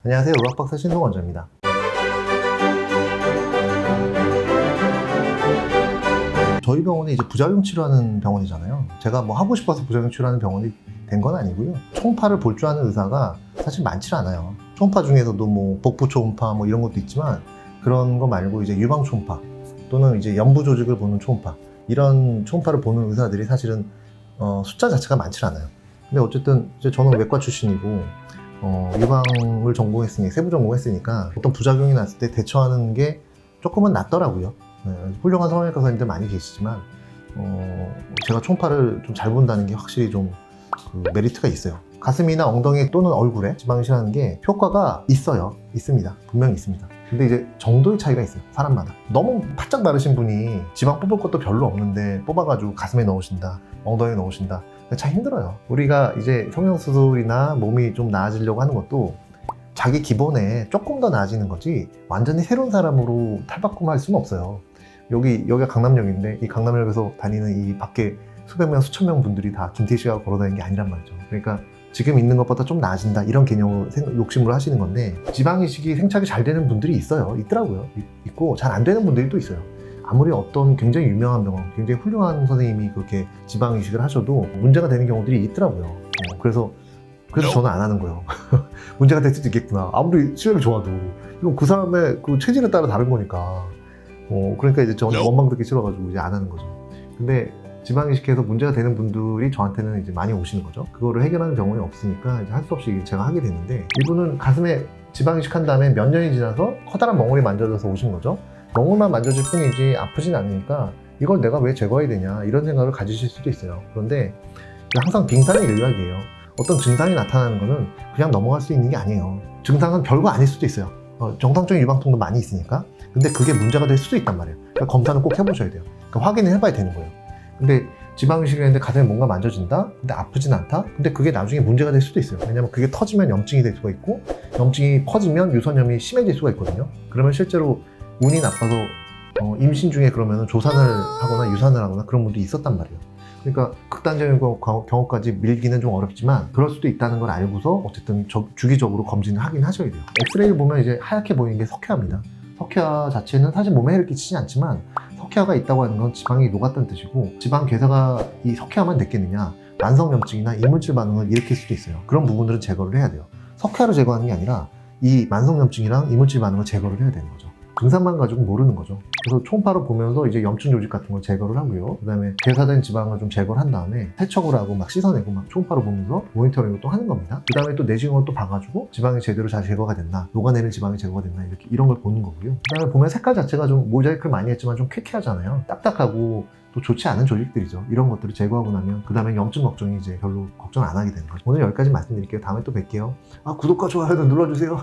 안녕하세요. 의학박사 신동원장입니다. 저희 병원이 이제 부작용 치료하는 병원이잖아요. 제가 뭐 하고 싶어서 부작용 치료하는 병원이 된 건 아니고요. 초음파를 볼 줄 아는 의사가 사실 많지 않아요. 초음파 중에서도 뭐 복부 초음파 뭐 이런 것도 있지만 그런 거 말고 이제 유방 초음파 또는 이제 연부 조직을 보는 초음파, 이런 초음파를 보는 의사들이 사실은 숫자 자체가 많지 않아요. 근데 어쨌든 이제 저는 외과 출신이고 유방을 전공했으니, 세부 전공했으니까 어떤 부작용이 났을 때 대처하는 게 조금은 낫더라고요. 훌륭한 성형외과 의사님들 많이 계시지만 제가 초음파를 좀 잘 본다는 게 확실히 좀 그 메리트가 있어요. 가슴이나 엉덩이 또는 얼굴에 지방이 실하는 게 효과가 있습니다. 분명히 있습니다. 근데 이제 정도의 차이가 있어요, 사람마다. 너무 바짝 마르신 분이 지방 뽑을 것도 별로 없는데 뽑아가지고 가슴에 넣으신다, 엉덩이에 넣으신다, 참 힘들어요. 우리가 이제 성형수술이나 몸이 좀 나아지려고 하는 것도 자기 기본에 조금 더 나아지는 거지 완전히 새로운 사람으로 탈바꿈할 수는 없어요. 여기가 강남역인데 이 강남역에서 다니는 이 밖에 수백 명, 수천 명 분들이 다 김태희 씨가 걸어다니는 게 아니란 말이죠. 그러니까 지금 있는 것보다 좀 나아진다, 이런 개념으로 욕심으로 하시는 건데, 지방이식이 생착이 잘 되는 분들이 있더라고요. 있고 잘 안 되는 분들이 또 있어요. 아무리 어떤 굉장히 유명한 병원, 굉장히 훌륭한 선생님이 그렇게 지방이식을 하셔도 문제가 되는 경우들이 있더라고요. 그래서 저는 안 하는 거예요. 문제가 될 수도 있겠구나. 아무리 시력이 좋아도 이건 그 사람의 그 체질에 따라 다른 거니까. 그러니까 이제 저는 원망 듣기 싫어가지고 이제 안 하는 거죠. 근데 지방이식해서 문제가 되는 분들이 저한테는 이제 많이 오시는 거죠. 그거를 해결하는 병원이 없으니까 이제 할 수 없이 제가 하게 됐는데, 이분은 가슴에 지방이식한 다음에 몇 년이 지나서 커다란 멍울이 만져져서 오신 거죠. 멍울만 만져질 뿐이지 아프진 않으니까 이걸 내가 왜 제거해야 되냐, 이런 생각을 가지실 수도 있어요. 그런데 항상 빙산의 일각이에요. 어떤 증상이 나타나는 거는 그냥 넘어갈 수 있는 게 아니에요. 증상은 별거 아닐 수도 있어요. 정상적인 유방통도 많이 있으니까. 근데 그게 문제가 될 수도 있단 말이에요. 그러니까 검사는 꼭 해보셔야 돼요. 그러니까 확인을 해봐야 되는 거예요. 근데 지방이식을 했는데 가슴에 뭔가 만져진다? 근데 아프진 않다? 근데 그게 나중에 문제가 될 수도 있어요. 왜냐면 그게 터지면 염증이 될 수가 있고, 염증이 퍼지면 유선염이 심해질 수가 있거든요. 그러면 실제로 운이 나빠서 임신 중에 그러면 조산을 하거나 유산을 하거나 그런 분들이 있었단 말이에요. 그러니까 극단적인 경우까지 밀기는 좀 어렵지만 그럴 수도 있다는 걸 알고서 어쨌든 주기적으로 검진을 하긴 하셔야 돼요. 엑스레이를 보면 이제 하얗게 보이는 게 석회화입니다. 석회화 자체는 사실 몸에 해를 끼치지 않지만, 석회화가 있다고 하는 건 지방이 녹았다는 뜻이고, 지방 괴사가 이 석회화만 냈겠느냐, 만성염증이나 이물질 반응을 일으킬 수도 있어요. 그런 부분들은 제거를 해야 돼요. 석회화를 제거하는 게 아니라 이 만성염증이랑 이물질 반응을 제거를 해야 되는 거죠. 증상만 가지고 모르는 거죠. 그래서 초음파를 보면서 이제 염증 조직 같은 걸 제거를 하고요. 그 다음에 괴사된 지방을 좀 제거를 한 다음에 세척을 하고 막 씻어내고 막 초음파를 보면서 모니터링을 또 하는 겁니다. 그 다음에 또 내시경을 또 봐가지고 지방이 제대로 잘 제거가 됐나, 녹아내는 지방이 제거가 됐나, 이런 걸 보는 거고요. 그 다음에 보면 색깔 자체가 좀 모자이크를 많이 했지만 좀 쾌쾌하잖아요. 딱딱하고 또 좋지 않은 조직들이죠. 이런 것들을 제거하고 나면 그 다음에 염증 걱정이 이제 별로 걱정 안 하게 되는 거죠. 오늘 여기까지 말씀드릴게요. 다음에 또 뵐게요. 구독과 좋아요도 눌러주세요.